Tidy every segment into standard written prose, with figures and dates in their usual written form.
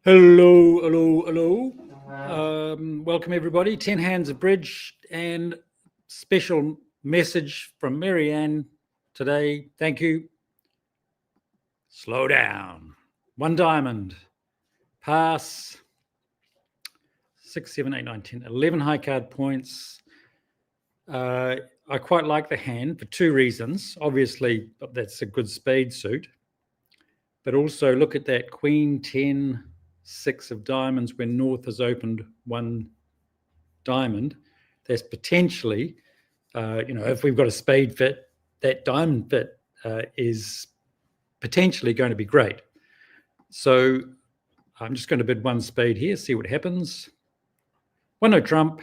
Hello, hello, hello. Welcome everybody. 10 hands of bridge and special message from Marianne today. Thank you. Slow down. 1 diamond. Pass. 6, 7, 8, 9, 10, 11 high card points. I quite like the hand for 2 reasons. Obviously, that's a good spade suit. But also look at that Queen 10, 6 of diamonds when North has opened 1 diamond. There's potentially, if we've got a spade fit, that diamond fit is potentially going to be great. So I'm just going to bid 1 spade here, see what happens. 1 no trump.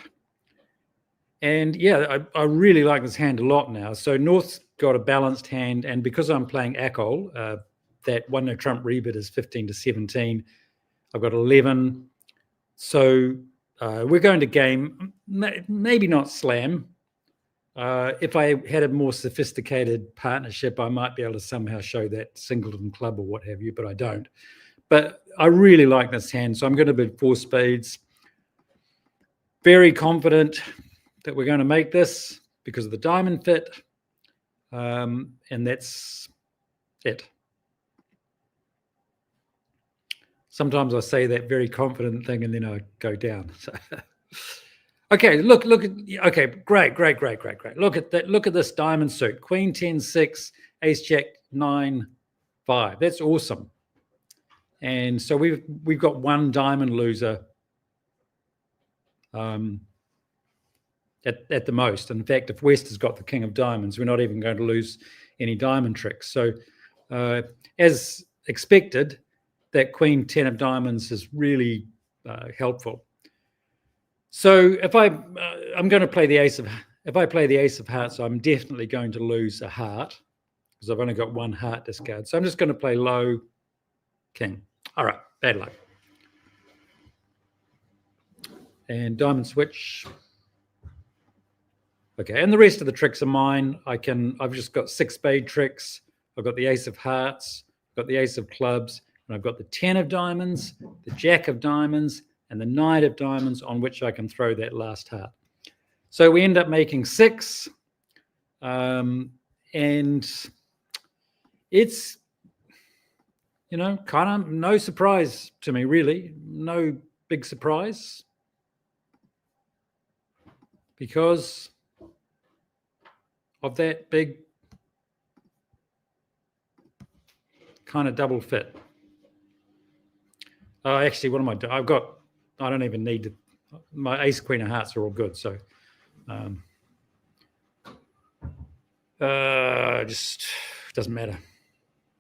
And yeah, I really like this hand a lot now. So North's got a balanced hand, and because I'm playing Acol, that 1 no trump rebid is 15 to 17. I've got 11. So we're going to game, maybe not slam. If I had a more sophisticated partnership, I might be able to somehow show that singleton club or what have you, but I don't. But I really like this hand, so I'm going to bid 4 spades. Very confident that we're going to make this because of the diamond fit, and that's it. Sometimes I say that very confident thing and then I go down. So, okay, look at, okay, great. Look at that. Look at this diamond suit. Queen 10, 6, ace jack 9, 5. That's awesome. And so we've got 1 diamond loser at the most. In fact, if West has got the king of diamonds, we're not even going to lose any diamond tricks. So as expected, that Queen 10 of diamonds is really helpful. So if I'm going to play the ace of, if I play the ace of hearts, I'm definitely going to lose a heart because I've only got 1 heart discard. So I'm just going to play low king. All right, bad luck. And diamond switch. Okay, and the rest of the tricks are mine. I've just got 6 spade tricks. I've got the ace of hearts, I've got the ace of clubs, and I've got the 10 of diamonds, the jack of diamonds, and the knight of diamonds on which I can throw that last heart. So we end up making 6. And it's, kind of no surprise to me, really. No big surprise. Because of that big kind of double fit. Actually, what am I doing? I don't even need to, my ace, queen of hearts are all good. So just doesn't matter.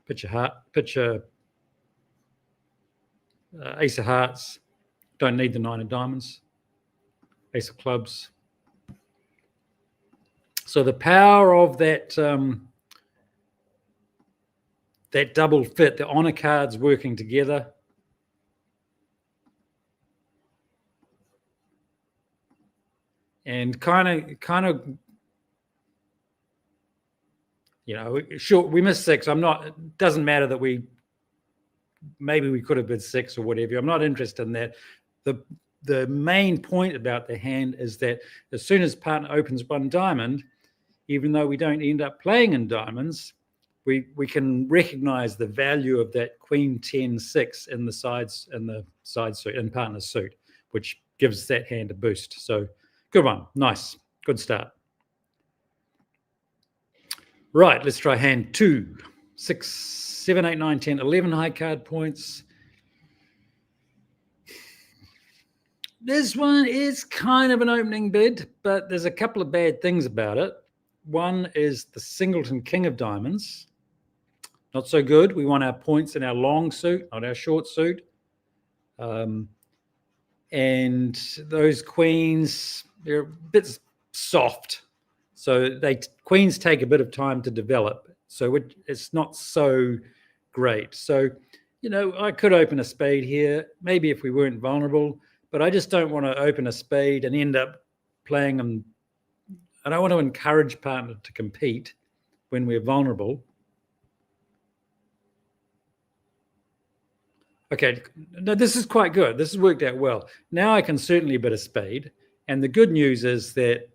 Pitch a heart, pitch a ace of hearts. Don't need the 9 of diamonds. Ace of clubs. So the power of that that double fit, the honor cards working together. And kind of, sure, we missed 6. It doesn't matter that maybe we could have bid 6 or whatever. I'm not interested in that. The main point about the hand is that as soon as partner opens 1 diamond, even though we don't end up playing in diamonds, we can recognize the value of that Queen 10, 6 in the side suit, in partner's suit, which gives that hand a boost. So good one. Nice. Good start. Right, let's try hand 2. 6, 7, 8, 9, 10, 11 high card points. This one is kind of an opening bid, but there's a couple of bad things about it. One is the singleton king of diamonds. Not so good. We want our points in our long suit, not our short suit. And those queens, they're a bit soft. So queens take a bit of time to develop. So it's not so great. So, I could open a spade here, maybe if we weren't vulnerable, but I just don't want to open a spade and end up playing them. I don't want to encourage partner to compete when we're vulnerable. Okay, no, this is quite good. This has worked out well. Now I can certainly bid a spade. And the good news is that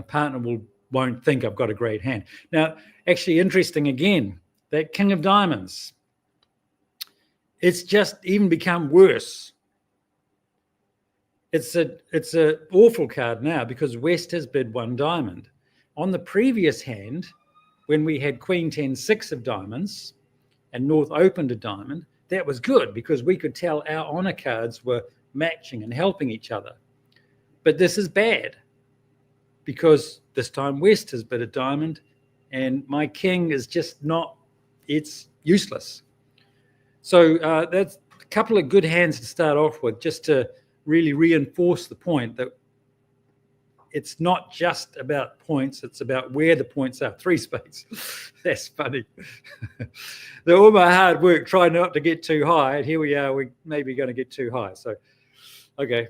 partner won't think I've got a great hand. Now, actually interesting again, that king of diamonds, it's just even become worse. It's a awful card now because West has bid 1 diamond. On the previous hand, when we had Queen 10 6 of diamonds and North opened a diamond, that was good because we could tell our honor cards were matching and helping each other. But this is bad because this time West has bid a diamond and my king is just not, it's useless. So that's a couple of good hands to start off with, just to really reinforce the point that it's not just about points, it's about where the points are. 3 spades. That's funny. All my hard work trying not to get too high, and here we are, we're maybe going to get too high. So, okay.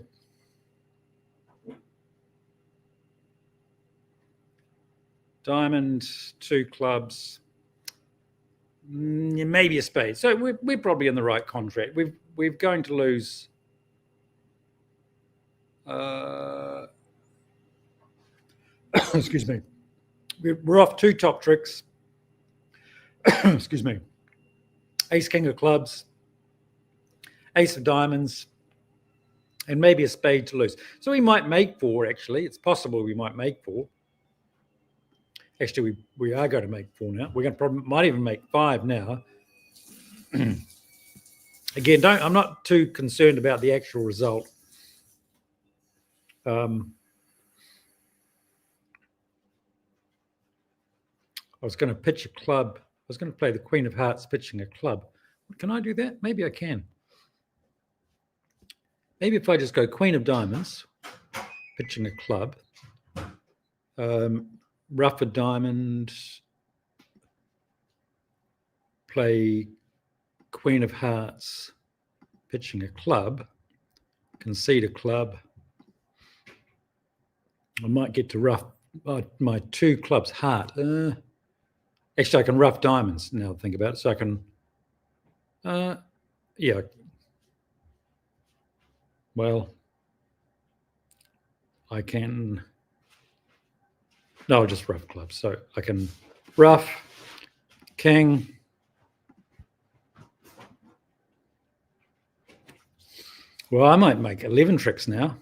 Diamond, 2 clubs, maybe a spade. So we're probably in the right contract. We're going to lose. Excuse me. We're off 2 top tricks. Excuse me. Ace, king of clubs, ace of diamonds, and maybe a spade to lose. So we might make 4, actually. It's possible we might make 4. Actually, we are going to make 4 now. We're going to might even make 5 now. Again, I'm not too concerned about the actual result. I was going to pitch a club. I was going to play the Queen of Hearts pitching a club. Can I do that? Maybe I can. Maybe if I just go Queen of Diamonds, pitching a club, rough a diamond, play Queen of Hearts, pitching a club, concede a club. I might get to rough my 2 clubs heart. Actually, I can rough diamonds now that I think about it. So I can, yeah. Well, I can, no, I'll just rough clubs. So I can rough, king, well, I might make 11 tricks now.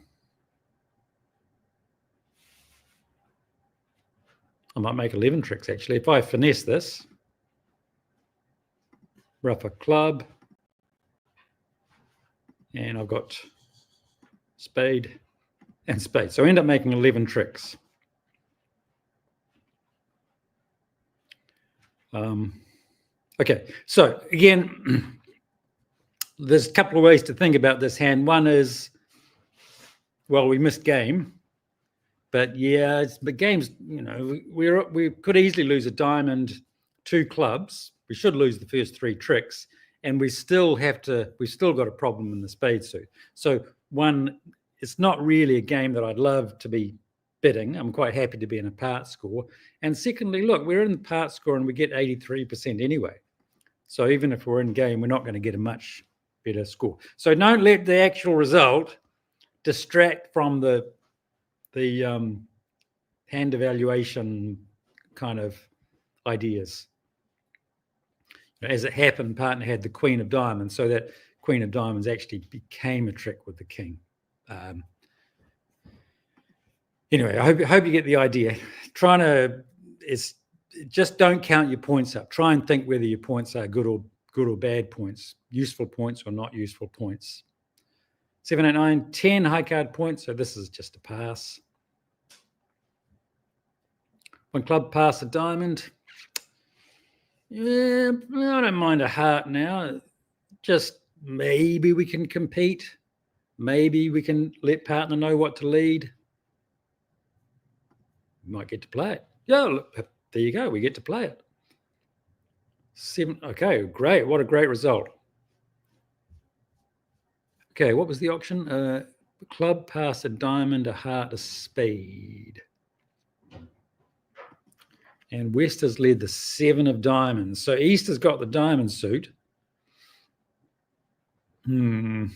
I might make 11 tricks, actually. If I finesse this, rough a club, and I've got spade and spade. So I end up making 11 tricks. Okay, so again, there's a couple of ways to think about this hand. One is, well, we missed game. But yeah, the game's, you know, we could easily lose a diamond, 2 clubs. We should lose the first 3 tricks, and we've still got a problem in the spade suit. So one, it's not really a game that I'd love to be bidding. I'm quite happy to be in a part score. And secondly, look, we're in the part score and we get 83% anyway. So even if we're in game, we're not going to get a much better score. So don't let the actual result distract from the hand evaluation kind of ideas. As it happened, partner had the Queen of Diamonds, so that Queen of Diamonds actually became a trick with the king. Anyway, I hope you get the idea. Just don't count your points up. Try and think whether your points are good or bad points, useful points or not useful points. 7, 8, 9, 10 high card points. So this is just a pass. 1 club, pass a diamond. Yeah, I don't mind a heart now. Just maybe we can compete. Maybe we can let partner know what to lead. We might get to play it. Yeah, look, there you go. We get to play it. 7. Okay, great. What a great result. Okay, what was the auction? Club, pass, a diamond, a heart, a spade. And West has led the 7 of diamonds. So East has got the diamond suit. Sorry,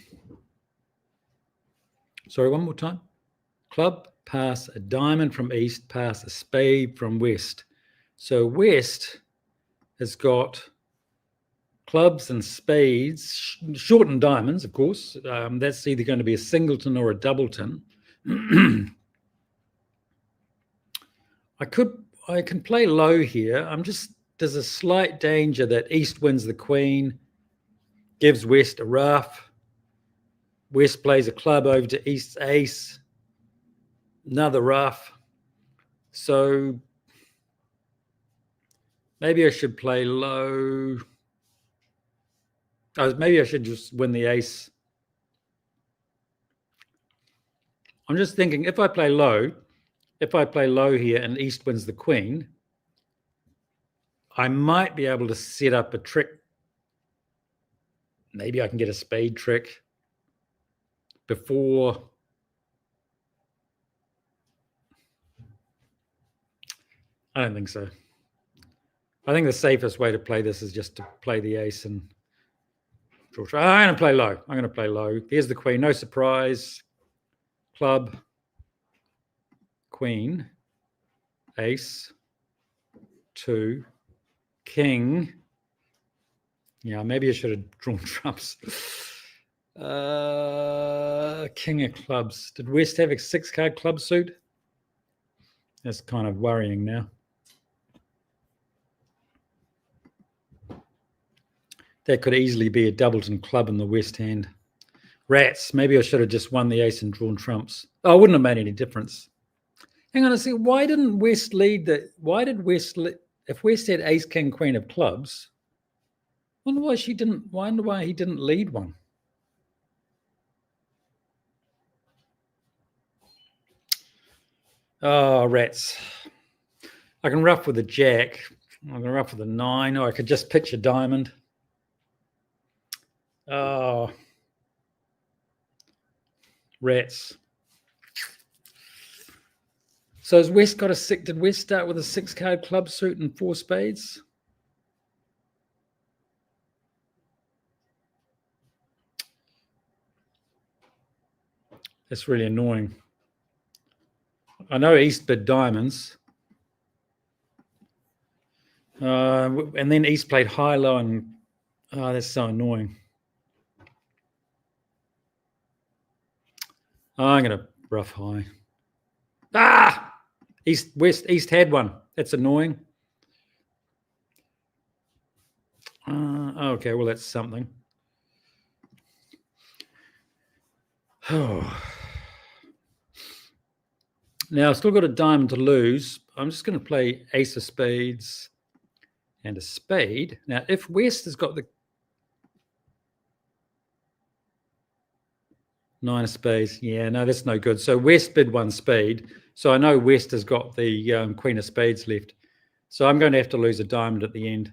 one more time. Club, pass a diamond from east, pass a spade from west. So west has got clubs and spades, shortened diamonds, of course. That's either going to be a singleton or a doubleton. I can play low here. There's a slight danger that east wins the queen, gives west a ruff. West plays a club over to east's ace, another ruff. So maybe I should play low. Maybe I should just win the ace. I'm just thinking if I play low here and east wins the queen, I might be able to set up a trick. Maybe I can get a spade trick before. I don't think so. I think the safest way to play this is just to play the ace and draw. I'm going to play low. Here's the queen. No surprise. Club, queen, ace, 2, king. Yeah, maybe I should have drawn trumps. King of clubs. Did West have a 6-card club suit? That's kind of worrying now. That could easily be a doubleton club in the West hand. Rats. Maybe I should have just won the ace and drawn trumps. Oh, it wouldn't have made any difference. Hang on a second. Why didn't West lead if West had ace, king, queen of clubs, I wonder why he didn't lead one. Oh, rats. I can ruff with a jack. I can ruff with a 9, or I could just pitch a diamond. Oh, rats. So did West start with a 6-card club suit and 4 spades? That's really annoying. I know East bid diamonds. And then East played high-low, and that's so annoying. I'm going to ruff high. East had one. That's annoying. Okay, well, that's something. Oh. Now, I've still got a diamond to lose. I'm just going to play ace of spades and a spade. Now, if West has got the 9 of spades, yeah, no, that's no good. So West bid 1 spade. So I know West has got the queen of spades left. So I'm going to have to lose a diamond at the end.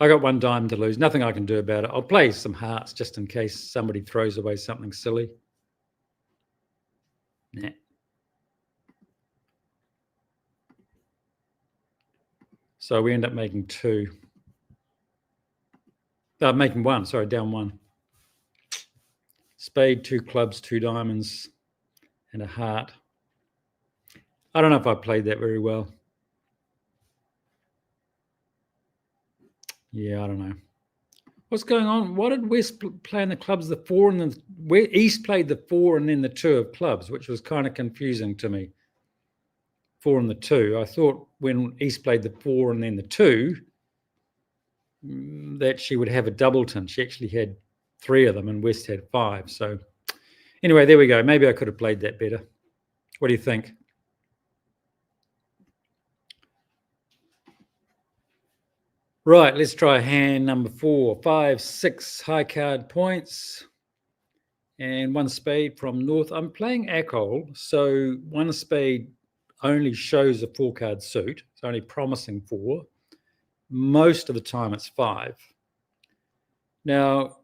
I got 1 diamond to lose. Nothing I can do about it. I'll play some hearts just in case somebody throws away something silly. Nah. So we end up making 2. Making 1, sorry, down 1. Spade, 2 clubs, 2 diamonds, and a heart. I don't know if I played that very well. Yeah, I don't know. What's going on? Why did West play in the clubs the 4 and then East played the 4 and then the 2 of clubs, which was kind of confusing to me. 4 and the 2. I thought when East played the 4 and then the 2 that she would have a doubleton. She actually had 3 of them and West had 5. So anyway, there we go. Maybe I could have played that better. What do you think? Right, let's try hand number 4. 5, 6 high card points and 1 spade from North. I'm playing Acol, so 1 spade only shows a 4-card suit. It's only promising 4. Most of the time it's 5. Now,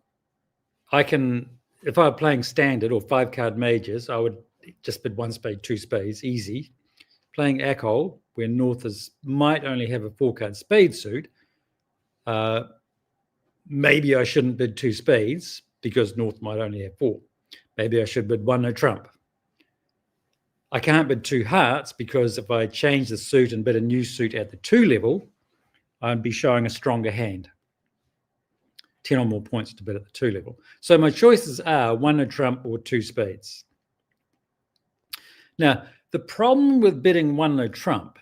if I were playing standard or 5-card majors, I would just bid 1 spade, 2 spades, easy. Playing Acol, where North might only have a 4-card spade suit, maybe I shouldn't bid 2 spades because North might only have 4. Maybe I should bid 1 no trump. I can't bid 2 hearts because if I change the suit and bid a new suit at the 2 level, I'd be showing a stronger hand. 10 or more points to bid at the 2 level. So my choices are 1 no trump or 2 spades. Now, the problem with bidding 1 no trump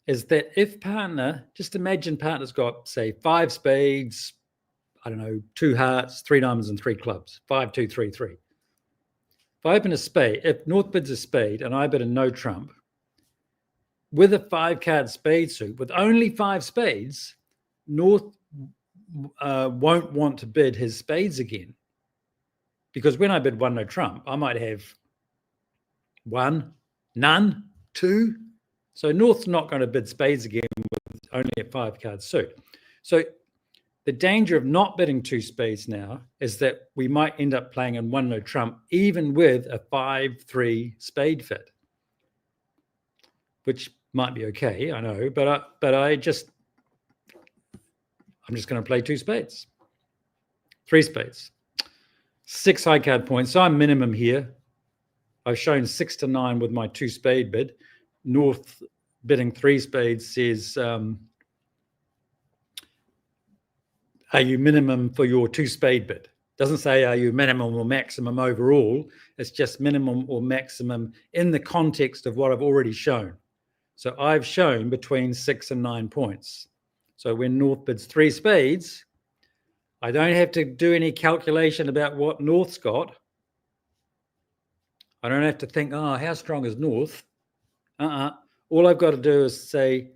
is that if partner, just imagine partner's got, say, 5 spades, I don't know, 2 hearts, 3 diamonds and 3 clubs, 5, 2, 3, 3. If I open a spade, if North bids a spade and I bid a no trump, with a 5-card spade suit, with only 5 spades, North won't want to bid his spades again. Because when I bid 1 no trump, I might have 1, none, 2. So North's not going to bid spades again with only a 5-card suit. So the danger of not bidding 2 spades now is that we might end up playing in 1 no trump even with a 5-3 spade fit, which might be okay, I know, but I'm just going to play 2 spades, 3 spades, 6 high card points. So I'm minimum here. I've shown 6 to 9 with my 2 spade bid. North bidding 3 spades says, are you minimum for your 2 spade bid? Doesn't say are you minimum or maximum overall. It's just minimum or maximum in the context of what I've already shown. So I've shown between 6 and 9 points. So when North bids 3 spades, I don't have to do any calculation about what North's got. I don't have to think, how strong is North? All I've got to do is say,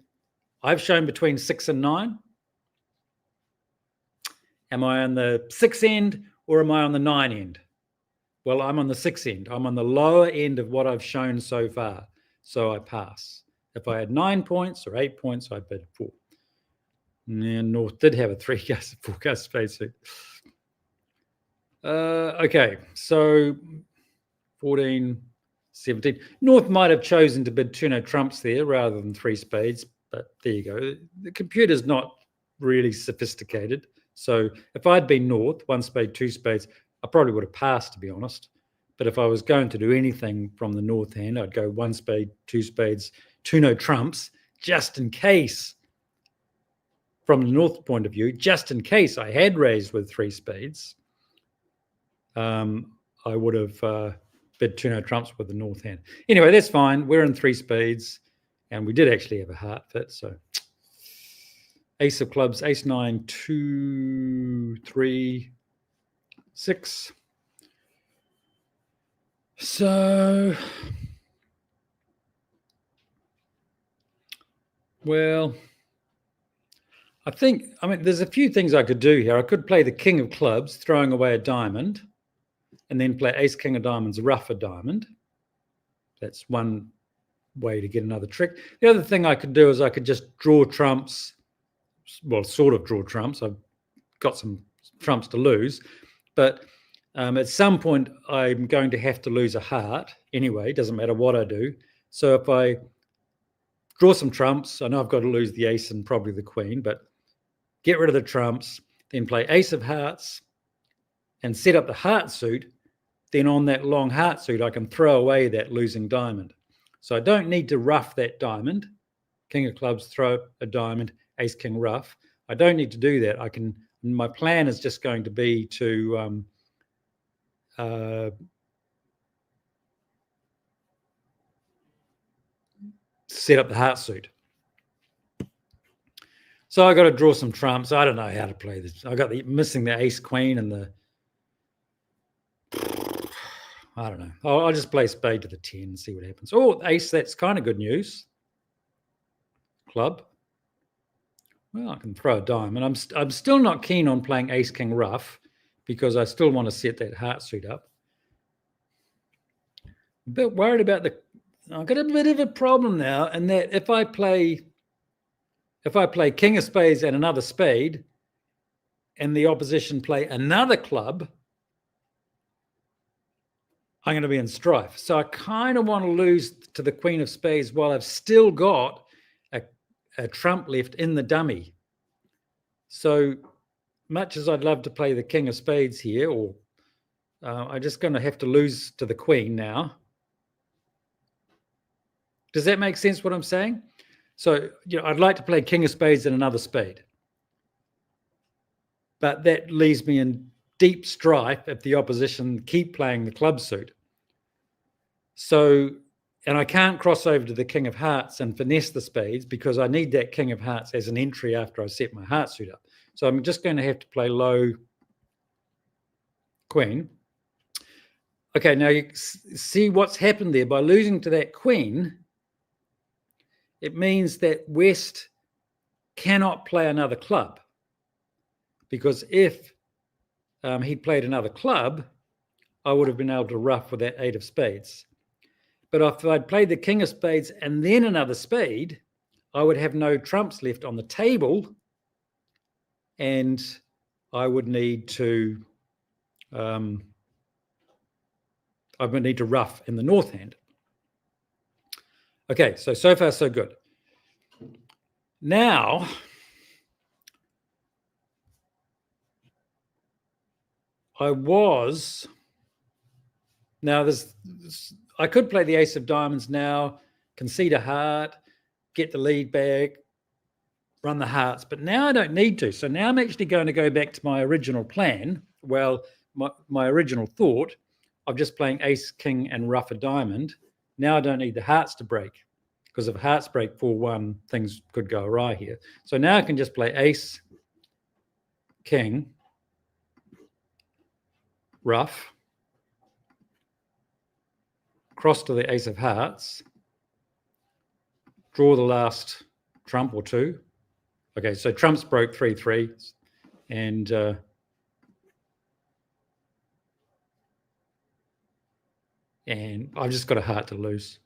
I've shown between 6 and 9. Am I on the 6 end or am I on the 9 end? Well, I'm on the 6 end. I'm on the lower end of what I've shown so far. So I pass. If I had 9 points or 8 points, I bid 4. And North did have a 4-card spade suit. Okay, so 14, 17. North might have chosen to bid 2 no trumps there rather than 3 spades, but there you go. The computer's not really sophisticated. So if I'd been North, 1 spade, 2 spades, I probably would have passed, to be honest. But if I was going to do anything from the North hand, I'd go 1 spade, 2 spades, 2 no trumps, just in case, from the North point of view, just in case I had raised with 3 spades, I would have bid 2 no trumps with the North hand. Anyway, that's fine. We're in 3 spades, and we did actually have a heart fit, so... Ace of clubs, ace 9, 2, 3, 6. So, well, I mean, there's a few things I could do here. I could play the king of clubs, throwing away a diamond, and then play ace, king of diamonds, rough a diamond. That's one way to get another trick. The other thing I could do is I could just draw trumps. Well, sort of draw trumps. I've got some trumps to lose, but at some point I'm going to have to lose a heart anyway. Doesn't matter what I do. So if I draw some trumps, I know I've got to lose the ace and probably the queen, but get rid of the trumps, then play ace of hearts and set up the heart suit. Then on that long heart suit, I can throw away that losing diamond. So I don't need to rough that diamond. King of clubs, throw a diamond, ace, king, rough. I don't need to do that. My plan is just going to be to set up the heart suit. So I got to draw some trumps. I don't know how to play this. I got missing the ace, queen, and the... I don't know. I'll just play spade to the 10 and see what happens. Oh, ace, that's kind of good news. Club. Well, I can throw a diamond. I'm still not keen on playing ace, king, rough because I still want to set that heart suit up. A bit worried about I've got a bit of a problem now, and that if I play king of spades and another spade, and the opposition play another club, I'm going to be in strife. So I kind of want to lose to the queen of spades while I've still got a trump left in the dummy. So much as I'd love to play the king of spades here, or I'm just going to have to lose to the queen now. Does that make sense what I'm saying? So, I'd like to play king of spades and another spade. But that leaves me in deep strife if the opposition keep playing the club suit. So, and I can't cross over to the king of hearts and finesse the spades because I need that king of hearts as an entry after I set my heart suit up. So I'm just going to have to play low queen. Okay, now you see what's happened there. By losing to that queen, it means that West cannot play another club, because if he'd played another club, I would have been able to ruff with that 8 of spades. But if I'd played the king of spades and then another spade, I would have no trumps left on the table, and I would need to ruff in the north hand. Okay, so far so good. Now, I could play the ace of diamonds now, concede a heart, get the lead back, run the hearts, but now I don't need to. So now I'm actually going to go back to my original plan. Well, my original thought of just playing ace, king, and ruff a diamond. Now I don't need the hearts to break, because if hearts break 4-1, things could go awry here. So now I can just play ace, king, ruff, cross to the ace of hearts, draw the last trump or two. Okay, so trumps broke 3-3, and I've just got a heart to lose.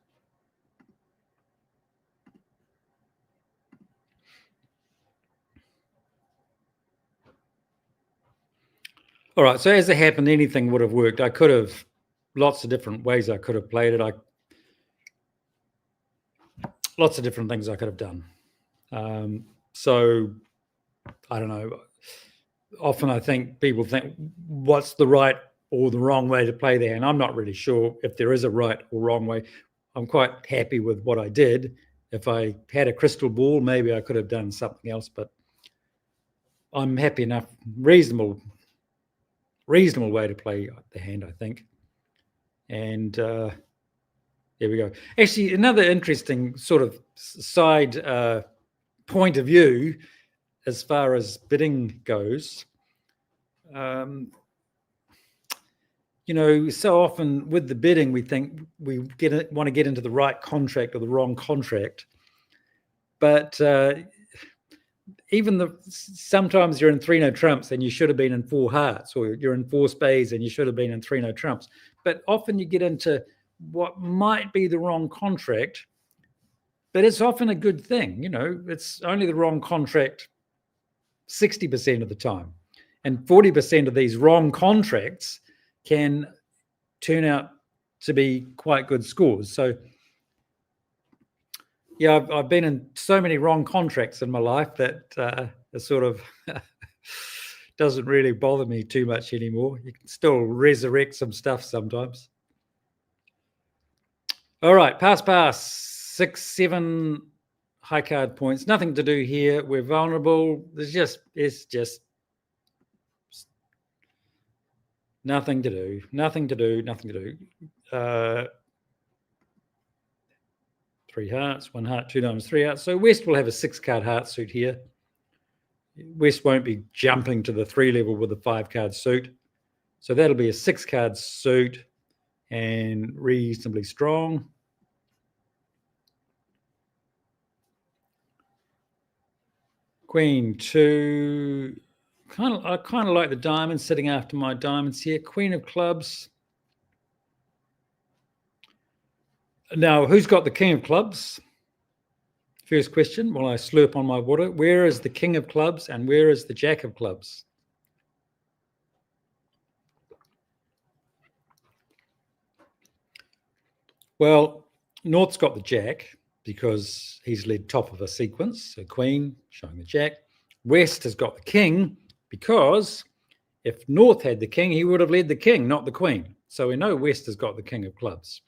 All right, so as it happened, anything would have worked. I could have, lots of different ways I could have played it. Lots of different things I could have done. So I don't know. Often I think people think, what's the right or the wrong way to play the hand? I'm not really sure if there is a right or wrong way. I'm quite happy with what I did. If I had a crystal ball, maybe I could have done something else, but I'm happy enough. Reasonable way to play the hand, I think. And there we go. Actually, another interesting sort of side point of view as far as bidding goes. So often with the bidding, we think we want to get into the right contract or the wrong contract. But sometimes you're in 3 no trumps and you should have been in 4 hearts, or you're in 4 spades and you should have been in 3 no trumps. But often you get into what might be the wrong contract, but it's often a good thing. It's only the wrong contract 60% of the time. And 40% of these wrong contracts can turn out to be quite good scores. So, yeah, I've been in so many wrong contracts in my life that it sort of doesn't really bother me too much anymore. You can still resurrect some stuff sometimes. All right, pass, 6, 7 high card points. Nothing to do here. We're vulnerable. It's just nothing to do. 3 hearts, 1 heart, 2 diamonds, 3 hearts. So West will have a 6-card heart suit here. West won't be jumping to the 3 level with a 5-card suit. So that'll be a 6-card suit and reasonably strong. Queen 2. I kind of like the diamonds sitting after my diamonds here. Queen of clubs. Now, who's got the king of clubs? First question, while I slurp on my water. Where is the king of clubs and where is the jack of clubs? Well, North's got the jack. because he's led top of a sequence. So queen, showing the jack. West has got the king because if North had the king, he would have led the king, not the queen. So we know West has got the king of clubs.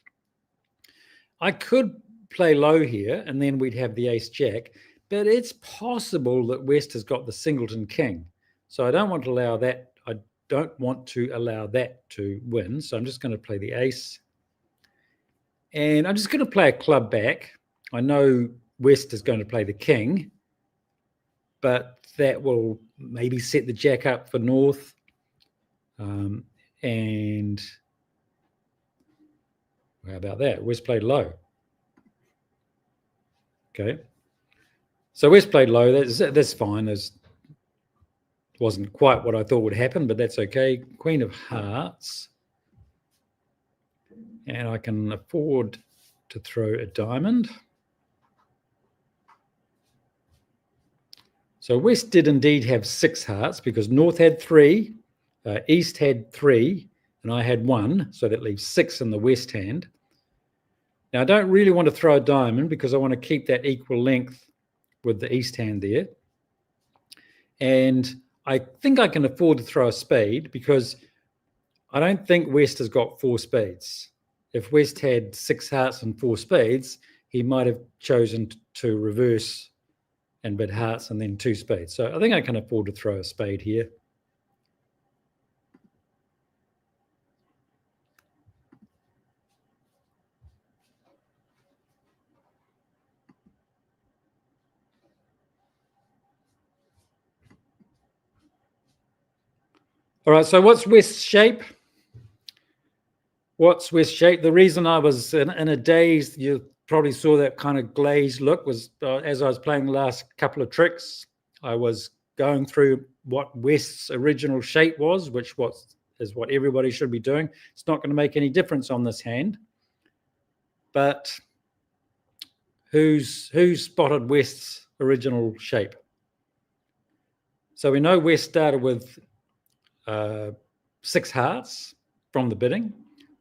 I could play low here and then we'd have the ace jack, but it's possible that West has got the singleton king. So I don't want to allow that. I don't want to allow that to win. So I'm just going to play the ace. And I'm just going to play a club back. I know West is going to play the king, but that will maybe set the jack up for North. And how about that? West played low. Okay. So West played low. That's fine. It wasn't quite what I thought would happen, but that's okay. Queen of hearts. And I can afford to throw a diamond. So West did indeed have 6 hearts because North had 3, East had 3, and I had 1. So that leaves 6 in the West hand. Now, I don't really want to throw a diamond because I want to keep that equal length with the East hand there. And I think I can afford to throw a spade because I don't think West has got 4 spades. If West had 6 hearts and 4 spades, he might have chosen to reverse and bid hearts and then 2 spades. So I think I can afford to throw a spade here. All right, so what's West's shape? What's West's shape? The reason I was in a daze, you probably saw that kind of glazed look, was as I was playing the last couple of tricks, I was going through what West's original shape was, which is what everybody should be doing. It's not going to make any difference on this hand. But who's spotted West's original shape? So we know West started with 6 hearts from the bidding.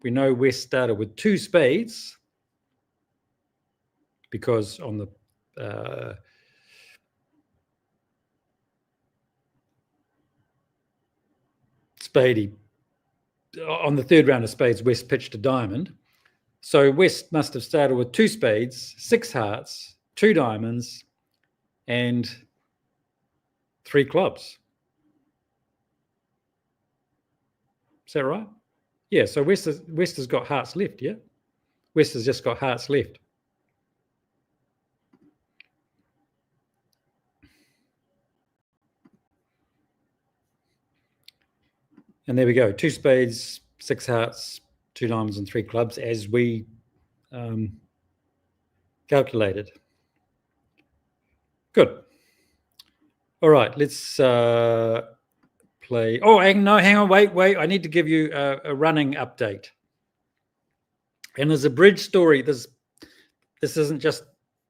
We know West started with 2 spades because on the spade, on the 3rd round of spades, West pitched a diamond. So West must have started with 2 spades, 6 hearts, 2 diamonds, and 3 clubs. Is that right? Yeah, so West has got hearts left, yeah? West has just got hearts left. And there we go, 2 spades, 6 hearts, 2 diamonds and 3 clubs as we calculated. Good. All right, let's play. Oh, hang on, wait. I need to give you a running update. And there's a bridge story. This isn't just,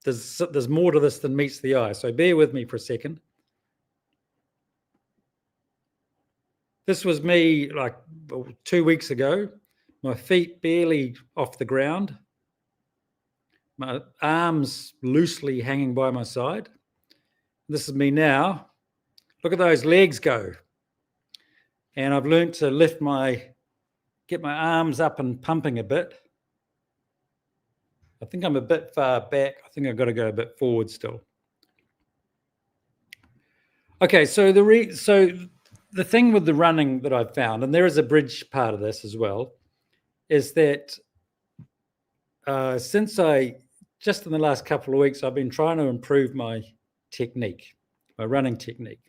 there's more to this than meets the eye. So bear with me for a second. This was me like 2 weeks ago. My feet barely off the ground. My arms loosely hanging by my side. This is me now. Look at those legs go. And I've learned to get my arms up and pumping a bit. I think I'm a bit far back. I think I've got to go a bit forward still. Okay, so the thing with the running that I've found, and there is a bridge part of this as well, is that just in the last couple of weeks, I've been trying to improve my technique, my running technique.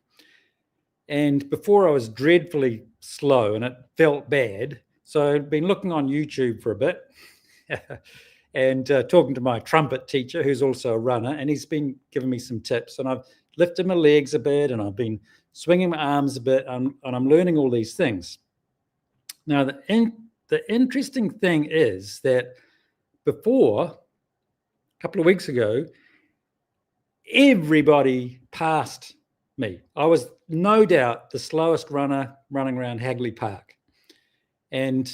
And before I was dreadfully slow and it felt bad. So I've been looking on YouTube for a bit and talking to my trumpet teacher, who's also a runner, and he's been giving me some tips. And I've lifted my legs a bit and I've been swinging my arms a bit, and I'm learning all these things. Now, the interesting thing is that before, a couple of weeks ago, everybody passed me. I was no doubt the slowest runner running around Hagley Park. And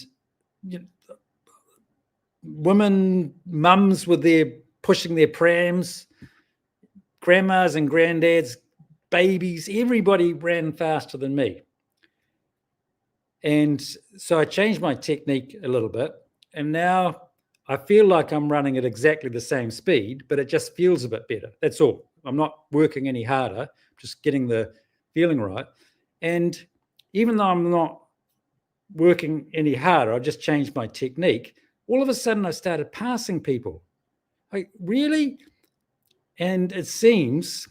women, mums were there pushing their prams, grandmas and granddads, babies, everybody ran faster than me. And so I changed my technique a little bit, and now I feel like I'm running at exactly the same speed, but it just feels a bit better. That's all. I'm not working any harder, just getting the feeling right. And even though I'm not working any harder, I've just changed my technique. All of a sudden, I started passing people. Like, really? And it seems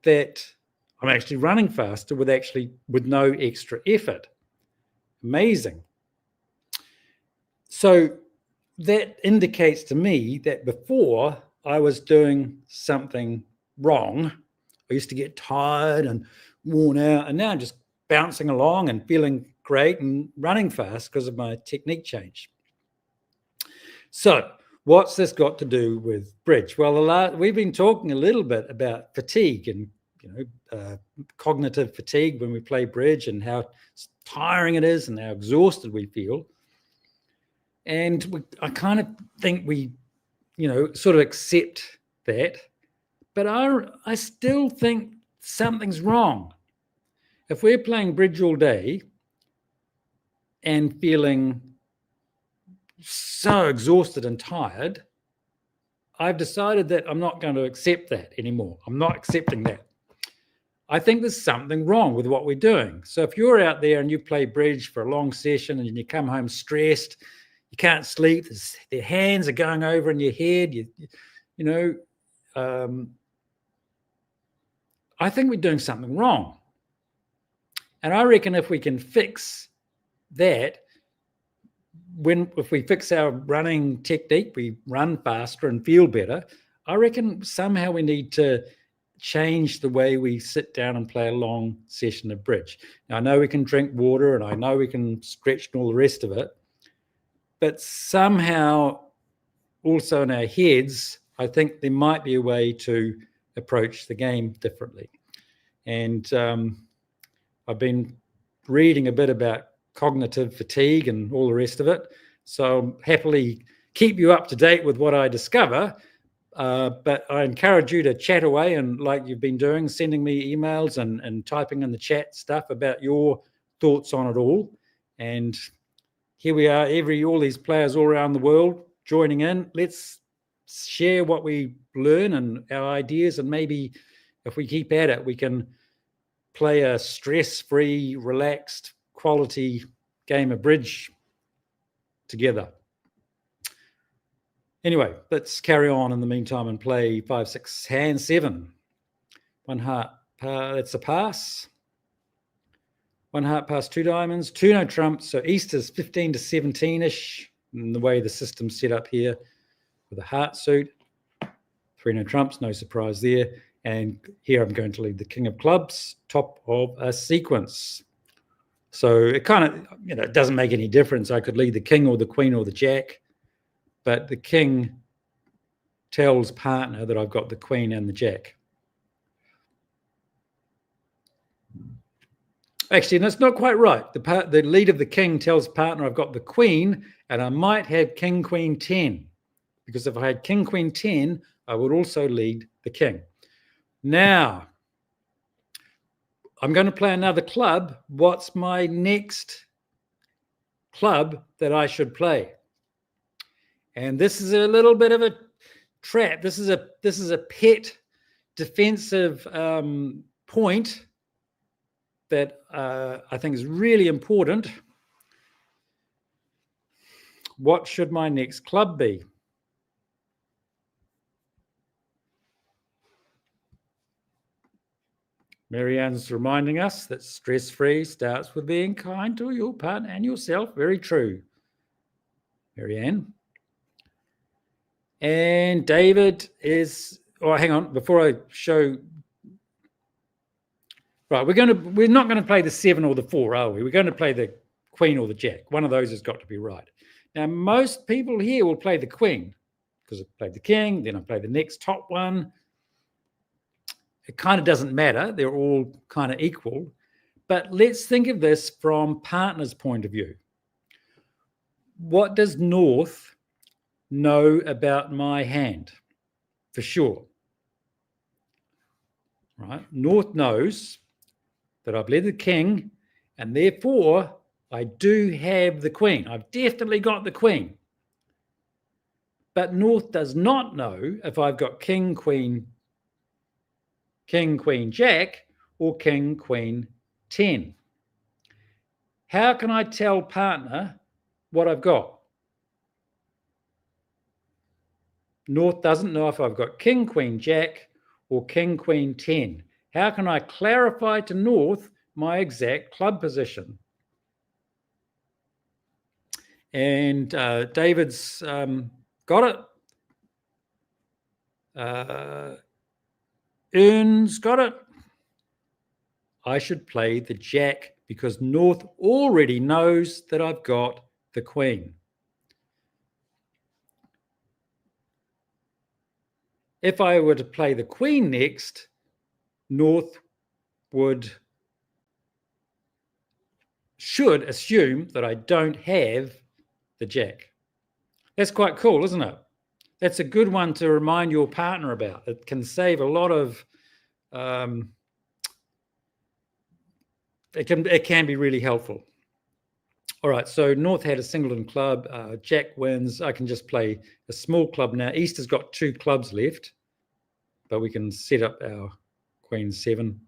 that I'm actually running faster with no extra effort. Amazing. So that indicates to me that before I was doing something wrong. I used to get tired and worn out, and now I'm just bouncing along and feeling great and running fast because of my technique change. So what's this got to do with bridge? Well, we've been talking a little bit about fatigue and cognitive fatigue when we play bridge, and how tiring it is and how exhausted we feel. And I kind of think we, sort of accept that, but I still think something's wrong. If we're playing bridge all day and feeling so exhausted and tired, I've decided that I'm not going to accept that anymore. I'm not accepting that. I think there's something wrong with what we're doing. So if you're out there and you play bridge for a long session and you come home stressed, you can't sleep, their hands are going over in your head, I think we're doing something wrong. And I reckon if we can fix that, if we fix our running technique, we run faster and feel better. I reckon somehow we need to change the way we sit down and play a long session of bridge. Now, I know we can drink water and I know we can stretch and all the rest of it, but somehow also in our heads, I think there might be a way to approach the game differently. And I've been reading a bit about cognitive fatigue and all the rest of it. So I'll happily keep you up to date with what I discover. But I encourage you to chat away, and like you've been doing, sending me emails and typing in the chat stuff about your thoughts on it all. And here we are, all these players all around the world joining in. Let's share what we learn and our ideas, and maybe if we keep at it, we can play a stress-free, relaxed, quality game of bridge together. Anyway, let's carry on in the meantime and play 5, 6, hand 7. 1 heart, that's a pass. 1 heart pass, 2 diamonds, 2 no trumps. So East is 15 to 17-ish in the way the system's set up here with a heart suit. 3 no trumps, no surprise there. And here I'm going to lead the King of Clubs, top of a sequence. So it kind of, it doesn't make any difference. I could lead the King or the Queen or the Jack, but the King tells partner that I've got the Queen and the Jack. Actually, that's not quite right. The lead of the King tells partner I've got the Queen, and I might have King, Queen, 10. Because if I had King, Queen, 10, I would also lead the King. Now, I'm going to play another club. What's my next club that I should play? And this is a little bit of a trap. This is a pet defensive point that I think is really important. What should my next club be? Marianne's reminding us that stress-free starts with being kind to your partner and yourself. Very true, Marianne. And David is, hang on, before I show, right, we're not going to play the 7 or the 4, are we? We're going to play the Queen or the Jack. One of those has got to be right. Now, most people here will play the Queen because I played the King, then I play the next top one. It kind of doesn't matter. They're all kind of equal. But let's think of this from partner's point of view. What does North know about my hand? for sure. Right? North knows that I've led the king, and therefore I do have the queen. I've definitely got the queen. But North does not know if I've got king, queen, jack, or king, queen, 10. How can I tell partner what I've got? North doesn't know if I've got king, queen, jack, or king, queen, 10. How can I clarify to North my exact club position? And David's got it. Ern's got it. I should play the jack because North already knows that I've got the queen. If I were to play the queen next, North should assume that I don't have the jack. That's quite cool, isn't it? That's a good one to remind your partner about. It can save a lot of it can be really helpful. All right, so North had a singleton club. Jack wins. I can just play a small club now. East has got 2 clubs left, but we can set up our queen 7.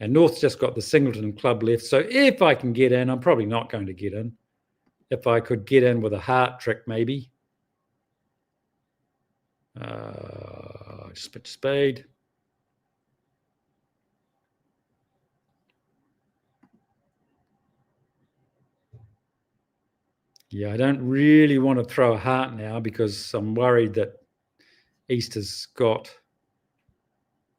And North's just got the singleton club left. So if I can get in, I'm probably not going to get in. If I could get in with a heart trick, maybe. Just put spade. Yeah, I don't really want to throw a heart now because I'm worried that East has got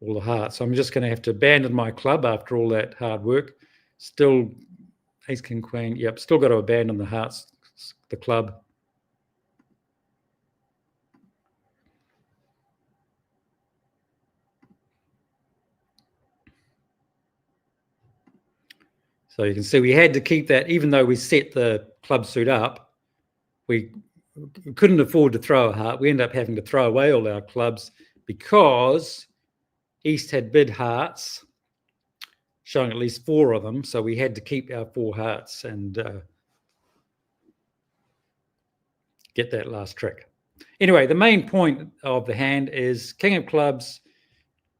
all the hearts. So I'm just going to have to abandon my club after all that hard work. Still, ace, king, queen. Yep, still got to abandon the hearts, the club. So you can see we had to keep that, even though we set the club suit up, we couldn't afford to throw a heart. We ended up having to throw away all our clubs because East had bid hearts, showing at least 4 of them. So we had to keep our 4 hearts and get that last trick. Anyway, the main point of the hand is king of clubs.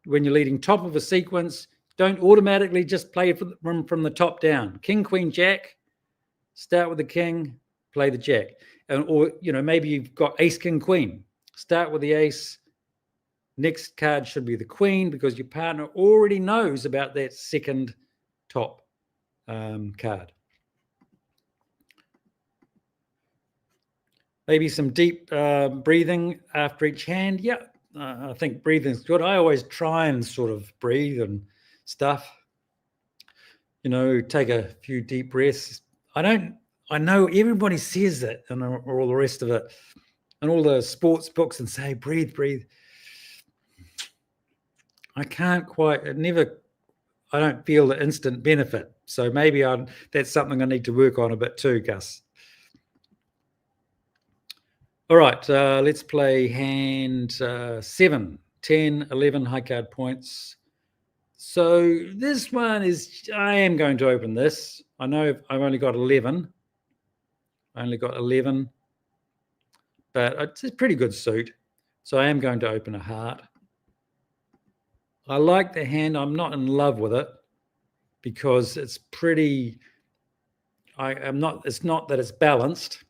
When you're leading top of a sequence, don't automatically just play from the top down. King, queen, jack, start with the king, play the jack. Or, maybe you've got ace, king, queen. Start with the ace. Next card should be the queen because your partner already knows about that second top card. Maybe some deep breathing after each hand. Yeah, I think breathing's good. I always try and sort of breathe and stuff. Take a few deep breaths. I know everybody says that and all the rest of it and all the sports books and say, breathe. I can't quite, I don't feel the instant benefit. So maybe that's something I need to work on a bit too, Gus. All right, let's play hand 7, 10, 11 high card points. So this one I am going to open this. I know I've only got 11. But it's a pretty good suit. So I am going to open a heart. I like the hand. I'm not in love with it because it's pretty. It's not that it's balanced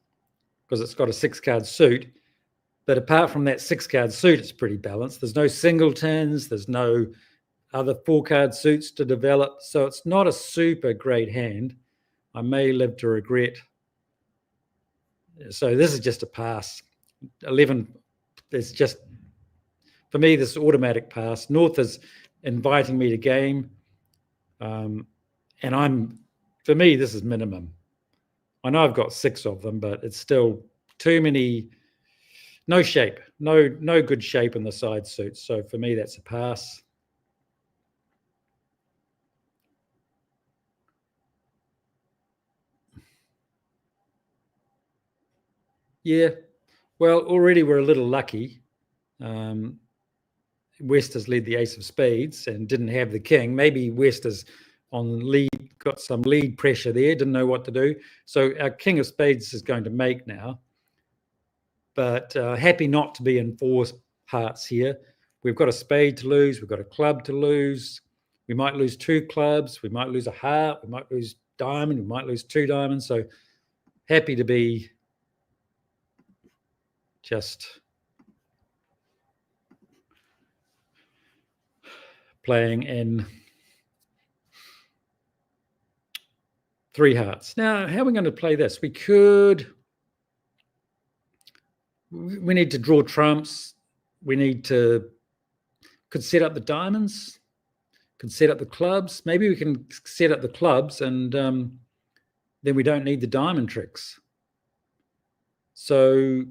because it's got a 6-card suit. But apart from that 6-card suit, it's pretty balanced. There's no singletons. There's no other 4-card suits to develop. So it's not a super great hand. I may live to regret. So this is just a pass. 11 is just, for me, this is automatic pass. North is inviting me to game. And for me, this is minimum. I know I've got 6 of them, but it's still too many, no shape, no good shape in the side suits. So for me, that's a pass. Yeah, well, already we're a little lucky. West has led the ace of spades and didn't have the king. Maybe West is on lead, got some lead pressure there, didn't know what to do. So our king of spades is going to make now. But happy not to be in 4 hearts here. We've got a spade to lose. We've got a club to lose. We might lose 2 clubs. We might lose a heart. We might lose diamond. We might lose 2 diamonds. So happy to be just playing in 3 hearts. Now, how are we going to play this? We need to draw trumps. Could set up the diamonds, could set up the clubs. Maybe we can set up the clubs and then we don't need the diamond tricks. So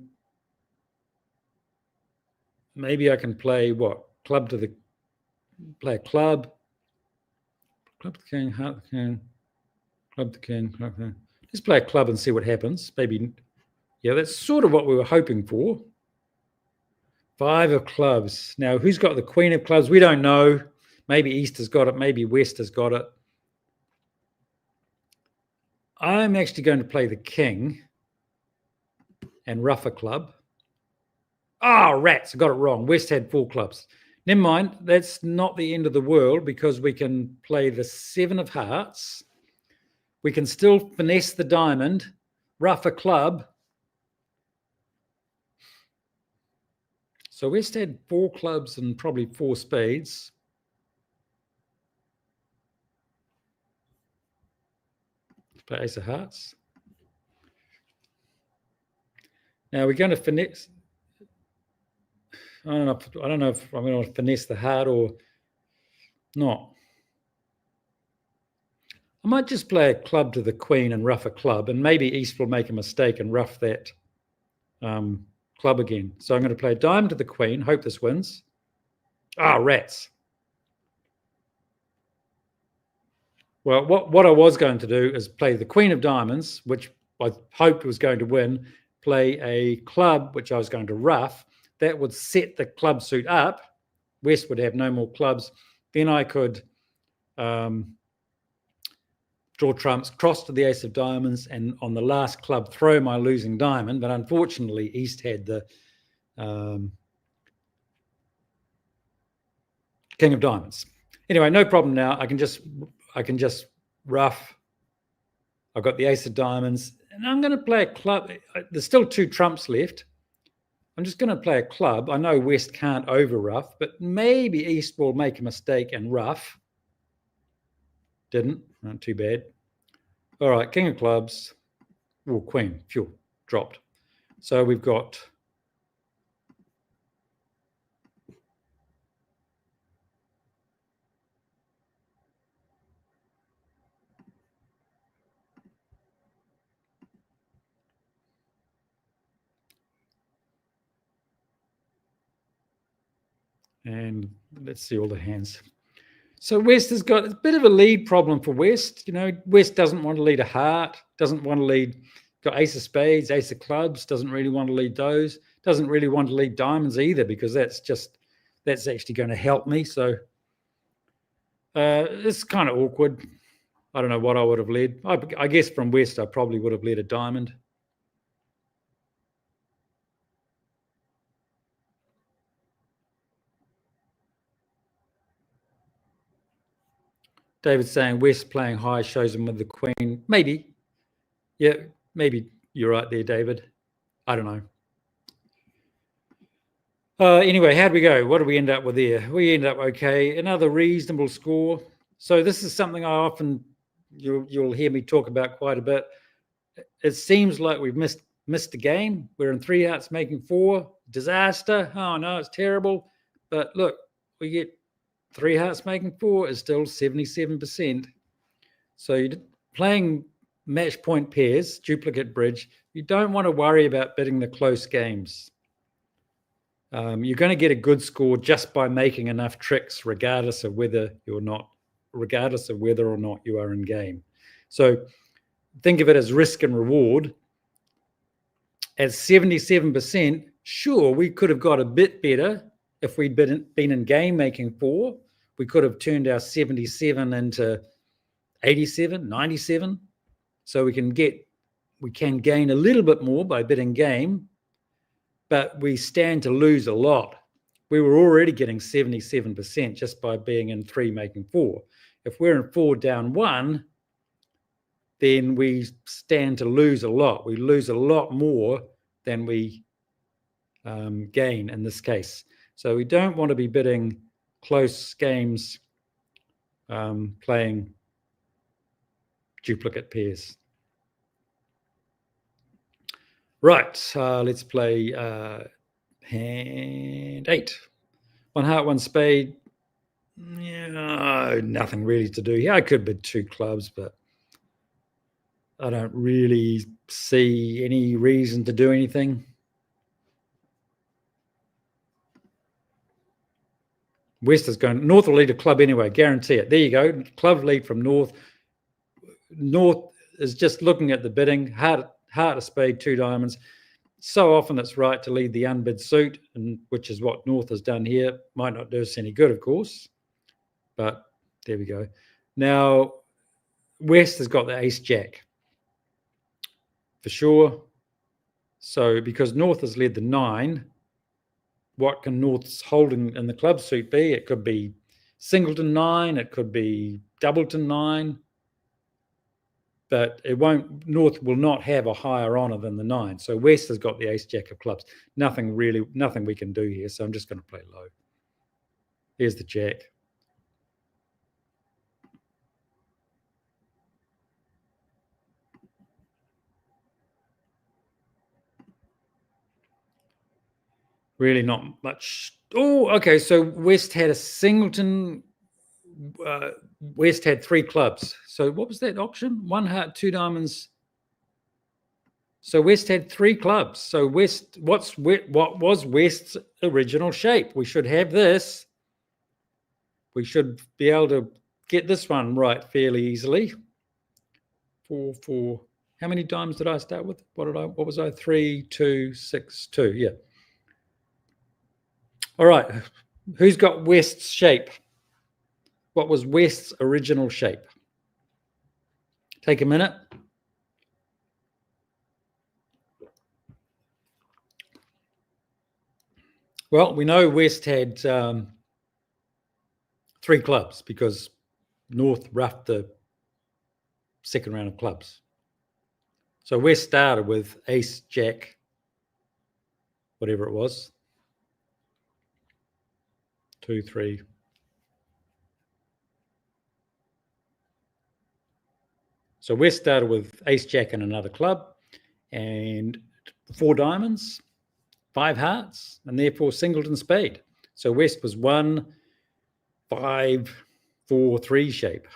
maybe I can play what? Play a club to the king, heart to the king, club to king, club to king. Let's play a club and see what happens. Maybe, yeah, that's sort of what we were hoping for. 5 of clubs. Now, who's got the queen of clubs? We don't know. Maybe East has got it. Maybe West has got it. I'm actually going to play the king and rough a club. Oh, rats. I got it wrong. West had 4 clubs. Never mind. That's not the end of the world because we can play the 7 of hearts. We can still finesse the diamond, rough a club. So West had 4 clubs and probably 4 spades. Let's play ace of hearts. Now we're going to finesse. I don't know if I'm going to finesse the heart or not. I might just play a club to the queen and rough a club, and maybe East will make a mistake and rough that club again. So I'm going to play a diamond to the queen, hope this wins. Ah, rats. Well, what I was going to do is play the queen of diamonds, which I hoped was going to win, play a club, which I was going to rough. That would set the club suit up. West would have no more clubs. Then I could draw trumps, cross to the ace of diamonds, and on the last club, throw my losing diamond. But unfortunately, East had the king of diamonds. Anyway, no problem now. I can just rough. I've got the ace of diamonds, and I'm going to play a club. There's still 2 trumps left. I'm just going to play a club. I know West can't over rough, but maybe East will make a mistake and rough. Didn't. Not too bad. All right, king of clubs. Oh, queen. Phew, dropped. So we've got and let's see all the hands. So West has got a bit of a lead problem for West. You know, West doesn't want to lead a heart, doesn't want to lead, got ace of spades, ace of clubs, doesn't really want to lead those, doesn't really want to lead diamonds either because that's actually going to help me. So it's kind of awkward. I don't know what I would have led. I guess from West, I probably would have led a diamond. David's saying West playing high shows him with the queen. Maybe. Yeah, maybe you're right there, David. I don't know. Anyway, how'd we go? What did we end up with there? We ended up okay. Another reasonable score. So this is something I often, you'll hear me talk about quite a bit. It seems like we've missed a game. We're in 3 hearts making 4. Disaster. Oh, no, it's terrible. But look, we get 3 hearts making 4 is still 77%. So you're playing match point pairs, duplicate bridge. You don't want to worry about bidding the close games. You're going to get a good score just by making enough tricks, regardless of whether or not you are in game. So think of it as risk and reward. At 77%, sure, we could have got a bit better if we'd been in game making 4. We could have turned our 77 into 87, 97. So we can gain a little bit more by bidding game, but we stand to lose a lot. We were already getting 77% just by being in 3 making 4. If we're in 4 down 1, then we stand to lose a lot. We lose a lot more than we gain in this case. So we don't want to be bidding close games playing duplicate pairs. Right, let's play hand 8. 1 heart, 1 spade. Yeah, nothing really to do here. I could bid 2 clubs, but I don't really see any reason to do anything. West is going, North will lead a club anyway, guarantee it. There you go, club lead from North. North is just looking at the bidding, heart, a spade, 2 diamonds. So often it's right to lead the unbid suit, and which is what North has done here. Might not do us any good, of course, but there we go. Now, West has got the ace-jack for sure. So because North has led the 9, what can North's holding in the club suit be? It could be singleton 9, it could be doubleton 9, but it won't. North will not have a higher honor than the 9. So West has got the ace-jack of clubs. Nothing we can do here. So I'm just going to play low. Here's the jack. Really not much. Oh, okay. So West had a singleton. West had 3 clubs. So what was that option? 1 heart, 2 diamonds. So West had 3 clubs. So West, what was West's original shape? We should have this. We should be able to get this one right fairly easily. 4, 4. How many diamonds did I start with? What was I? 3, 2, 6, 2. Yeah. All right. Who's got West's shape? What was West's original shape? Take a minute. Well, we know West had 3 clubs because North roughed the second round of clubs. So West started with ace, jack, whatever it was. 2, 3. So West started with ace, jack, and another club, and 4 diamonds, 5 hearts, and therefore singleton spade. So West was 1, 5, 4, 3 shape.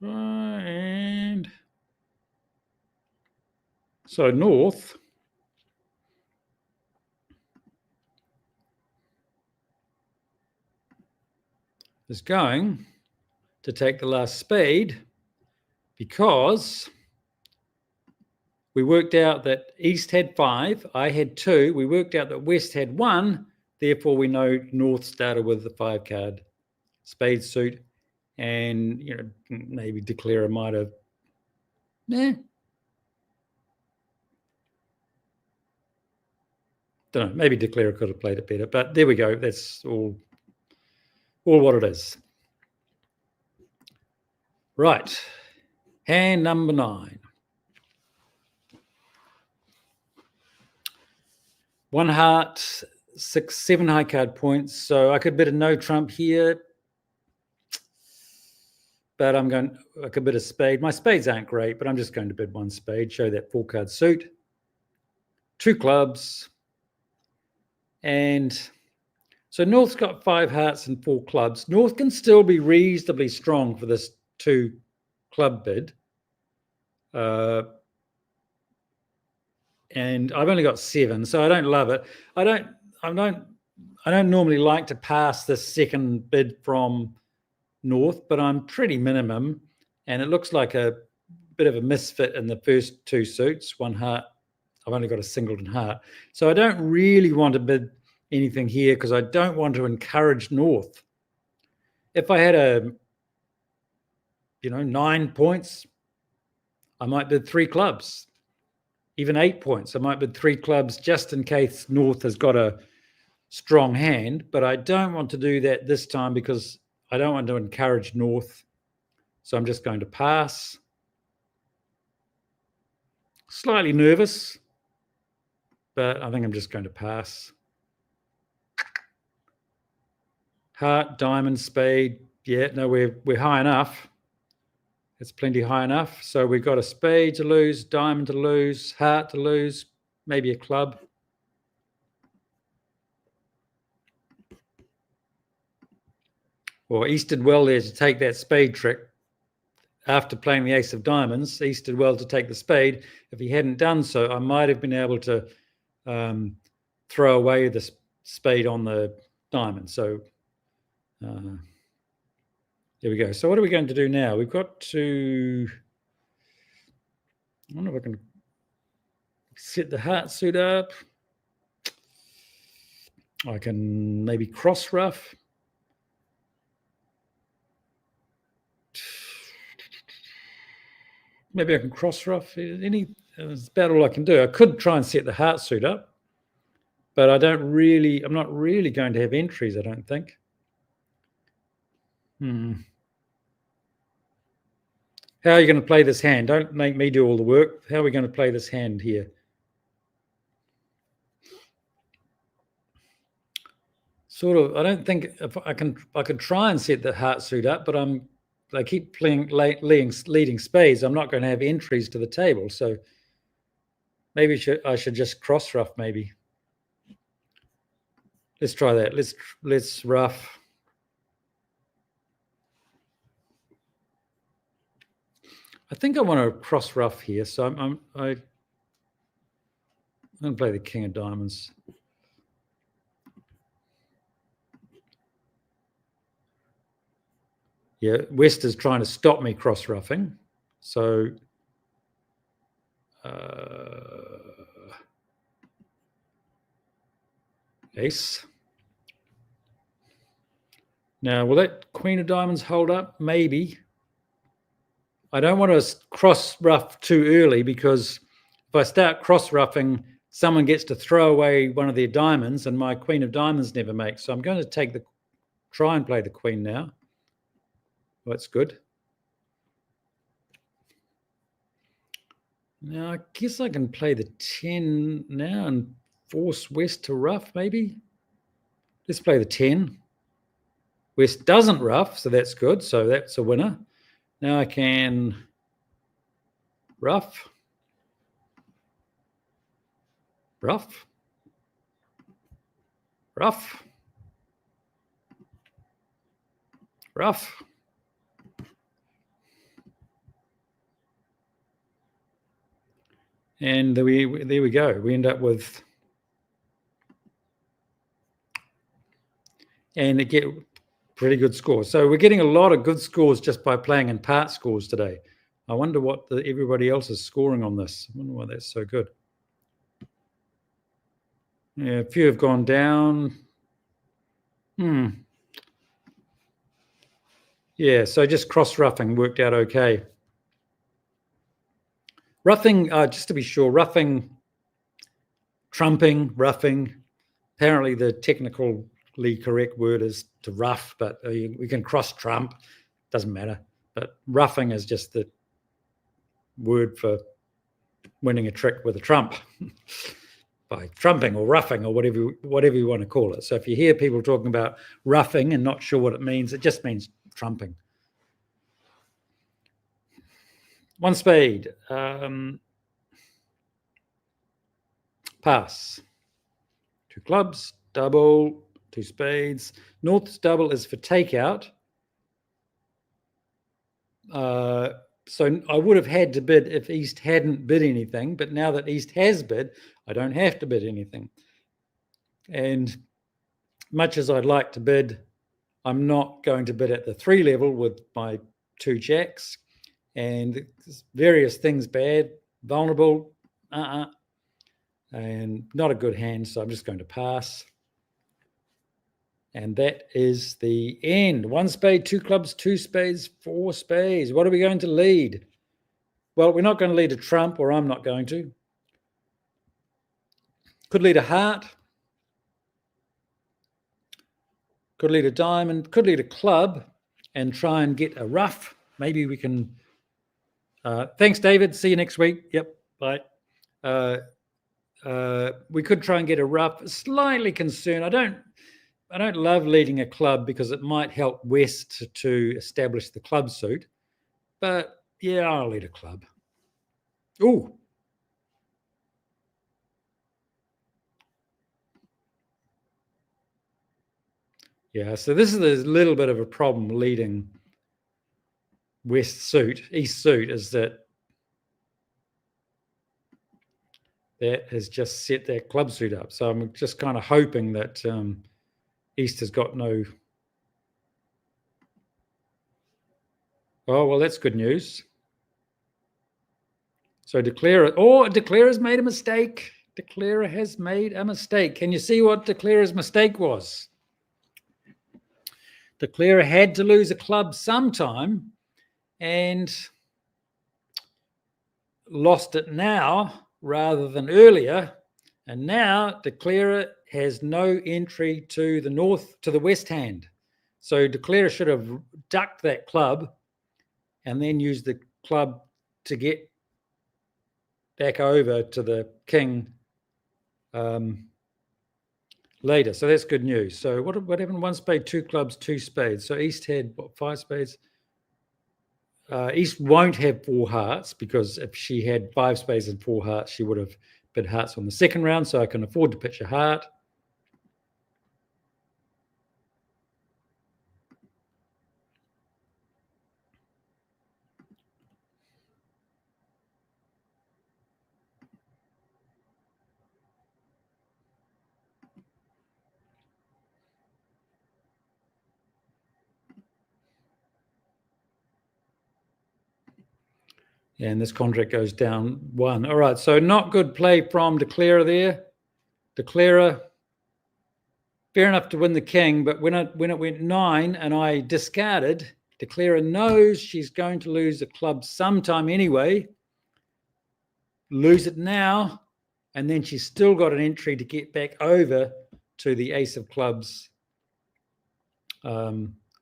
And so North is going to take the last spade because we worked out that East had 5, I had 2. We worked out that West had 1. Therefore, we know North started with the 5-card spade suit. And, maybe Declarer might have, don't know, maybe Declarer could have played it better. But there we go. That's all what it is. Right. Hand number 9. 1 heart, 6, 7 high card points. So I could bid a no trump here. But I could bid a spade. My spades aren't great, but I'm just going to bid 1 spade, show that 4-card suit. 2 clubs. And so North's got 5 hearts and 4 clubs. North can still be reasonably strong for this 2 club bid. and I've only got 7, so I don't love it. I don't normally like to pass the second bid from North, but I'm pretty minimum, and it looks like a bit of a misfit in the first 2 suits, 1 heart. I've only got a singleton heart, so I don't really want to bid anything here because I don't want to encourage North. If I had 9 points, I might bid 3 clubs. Even 8 points, I might bid 3 clubs just in case North has got a strong hand, but I don't want to do that this time because I don't want to encourage North. So I'm just going to pass. Slightly nervous, but I think I'm just going to pass. Heart, diamond, spade. Yeah, no, we're high enough. It's plenty high enough. So we've got a spade to lose, diamond to lose, heart to lose, maybe a club. Well, East did well there to take that spade trick. After playing the ace of diamonds, East did well to take the spade. If he hadn't done so, I might have been able to throw away the spade on the diamond. So there we go. So what are we going to do now? We've got to, I wonder if I can set the heart suit up. I can maybe cross ruff. Maybe I can cross ruff. That's about all I can do. I could try and set the heart suit up, but I'm not really going to have entries, I don't think. How are you going to play this hand? Don't make me do all the work. How are we going to play this hand here? Sort of, I don't think if I could try and set the heart suit up, but I keep playing leading spades. I'm not going to have entries to the table, so maybe I should just cross ruff. Maybe let's try that. Let's ruff. I think I want to cross ruff here, so I'm going to play the king of diamonds. Yeah, West is trying to stop me cross ruffing, so ace. Now, will that queen of diamonds hold up? Maybe. I don't want to cross ruff too early because if I start cross ruffing, someone gets to throw away one of their diamonds and my queen of diamonds never makes. So I'm going to try and play the queen now. Well, that's good. Now, I guess I can play the 10 now and force West to ruff, maybe. Let's play the 10. West doesn't ruff, so that's good. So that's a winner. Now I can ruff, ruff, ruff, ruff. And there we go. We end up with, and it get pretty good scores. So we're getting a lot of good scores just by playing in part scores today. I wonder what everybody else is scoring on this. I wonder why that's so good. Yeah, a few have gone down. Yeah, so just cross ruffing worked out okay. Ruffing, just to be sure, ruffing, trumping, ruffing. Apparently the technically correct word is to ruff, but we can cross trump. Doesn't matter. But ruffing is just the word for winning a trick with a trump by trumping or ruffing or whatever you want to call it. So if you hear people talking about ruffing and not sure what it just means trumping. One spade. Pass. 2 clubs, double, 2 spades. North's double is for takeout. So I would have had to bid if East hadn't bid anything, but now that East has bid, I don't have to bid anything. And much as I'd like to bid, I'm not going to bid at the 3 level with my 2 jacks, and various things bad, vulnerable, and not a good hand, so I'm just going to pass. And that is the end. 1 spade, 2 clubs, 2 spades, 4 spades. What are we going to lead? Well, we're not going to lead a trump, or I'm not going to. Could lead a heart. Could lead a diamond. Could lead a club and try and get a rough. Maybe we can... thanks, David. See you next week. Yep, bye. We could try and get a rough. Slightly concerned. I don't love leading a club because it might help West to establish the club suit. But yeah, I'll lead a club. Ooh. Yeah, so this is a little bit of a problem leading West suit, East suit, is that has just set that club suit up. So I'm just kind of hoping that East has got no... Oh, well, that's good news. So Declarer has made a mistake. Declarer has made a mistake. Can you see what Declarer's mistake was? Declarer had to lose a club sometime and lost it now rather than earlier. And now Declarer has no entry to the north, to the west hand. So Declarer should have ducked that club and then used the club to get back over to the king later. So that's good news. So what happened? 1 spade, 2 clubs, 2 spades. So East had what, 5 spades? East won't have 4 hearts, because if she had 5 spades and 4 hearts, she would have bid hearts on the second round. So I can afford to pitch a heart. And this contract goes down 1. All right, so not good play from Declarer there. Declarer, fair enough to win the king, but when it went 9 and I discarded, Declarer knows she's going to lose a club sometime anyway. Lose it now, and then she's still got an entry to get back over to the ace of clubs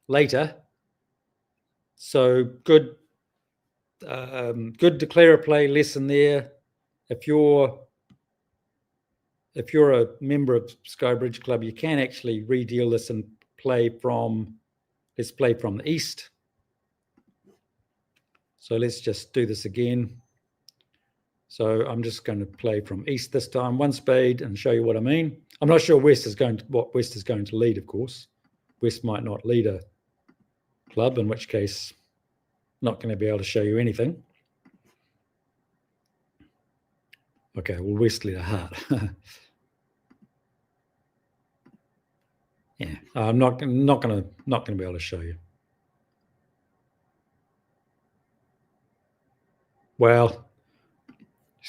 later. So good Declarer play lesson there. If you're a member of Skybridge Club, you can actually redeal this and let's play from the east. So let's just do this again. So I'm just going to play from east this time, 1 spade, and show you what I mean. I'm not sure what West is going to lead, of course. West might not lead a club, in which case not going to be able to show you anything. Okay, well, West lead a heart. Yeah, I'm not going to be able to show you. Well,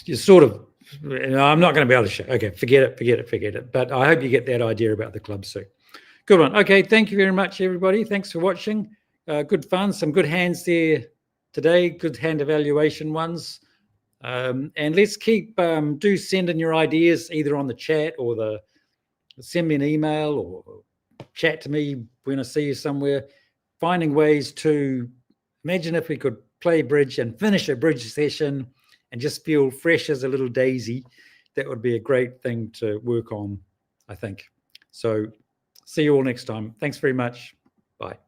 you sort of, I'm not going to be able to show. Okay, forget it. But I hope you get that idea about the club suit. Good one. Okay, thank you very much, everybody. Thanks for watching. Good fun, some good hands there today, good hand evaluation ones. And let's keep, do send in your ideas either on the chat or send me an email or chat to me when I see you somewhere. Finding ways to, imagine if we could play bridge and finish a bridge session and just feel fresh as a little daisy. That would be a great thing to work on, I think. So see you all next time. Thanks very much. Bye.